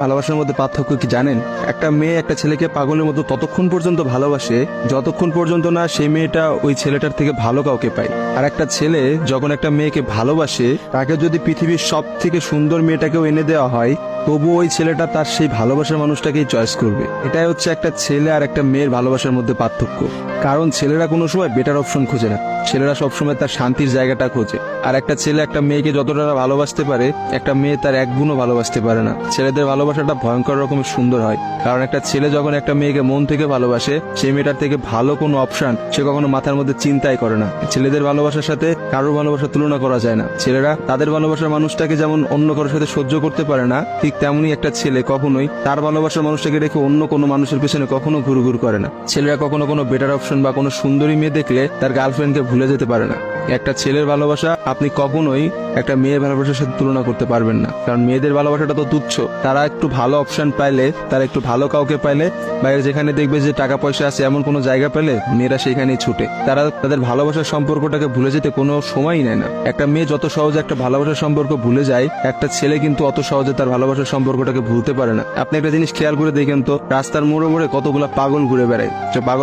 ভালোবাসার মধ্যে পার্থক্য কি জানেন? একটা মেয়ে একটা ছেলেকে পাগলের মতো ততক্ষণ পর্যন্ত ভালোবাসে যতক্ষণ পর্যন্ত না সেই মেয়েটা ওই ছেলেটার থেকে ভালো কাউকে পায়। আর একটা ছেলে যখন একটা মেয়েকে ভালোবাসে, তাকে যদি পৃথিবীর সব থেকে সুন্দর মেয়েটাকেও এনে দেওয়া হয়, তবু ওই ছেলেটা তার সেই ভালোবাসার মানুষটাকেই চয়েস করবে। এটাই হচ্ছে একটা ছেলে আর একটা মেয়ের ভালোবাসার মধ্যে পার্থক্য। কারণ ছেলেরা কোনো সময় বেটার অপশন খোঁজে না, ছেলেরা সবসময় তার শান্তির জায়গাটা খোঁজে। আর একটা ছেলে একটা মেয়েকে যতটা ভালোবাসতে পারে, একটা মেয়ে তার এক গুণও ভালোবাসতে পারে না। ছেলেদের ভালোবাসাটা ভয়ঙ্কর রকমের সুন্দর হয়, কারণ একটা ছেলে যখন একটা মেয়েকে মন থেকে ভালোবাসে, সেই মেয়েটার থেকে ভালো কোনো অপশন সে কখনো মাথার মধ্যে চিন্তাই করে না। ছেলেদের ভালোবাসার সাথে কারোর ভালোবাসার তুলনা করা যায় না। ছেলেরা তাদের ভালোবাসার মানুষটাকে যেমন অন্য কারোর সাথে সহ্য করতে পারে না, ঠিক তেমনি একটা ছেলে কখনোই তার ভালোবাসার মানুষটাকে রেখে অন্য কোনো মানুষের পেছনে কখনো ঘুরঘুর করে না। ছেলেরা কখনো কোনো বেটার অপশন বা কোনো সুন্দরী মেয়ে দেখলে তার গার্লফ্রেন্ডকে ভুলে যেতে পারে না। একটা ছেলের ভালোবাসা আপনি কখনোই একটা মেয়ের ভালোবাসার সাথে তুলনা করতে পারবেন না, কারণ মেয়েদের ভালোবাসাটা তো তুচ্ছ। তারা একটু ভালো অপশন পাইলে, তারা একটু ভালো কাউকে পাইলে, বাইরে যেখানে দেখবে যে টাকা পয়সা আছে এমন কোনো জায়গা পেলে মেয়েরা সেখানেই ছুটে। তারা তাদের ভালোবাসার সম্পর্কটাকে ভুলে যেতে কোনো সময়ই নেয় না। একটা মেয়ে যত সহজে একটা ভালোবাসার সম্পর্ক ভুলে যায়, একটা ছেলে কিন্তু অত সহজে তার ভালোবাসার সম্পর্কটাকে ভুলতে পারে না। আপনি একটা জিনিস খেয়াল করে দেখেন তো, রাস্তার মোড়ে মোড়ে কতগুলা পাগল ঘুরে বেড়ায়। যে পাগল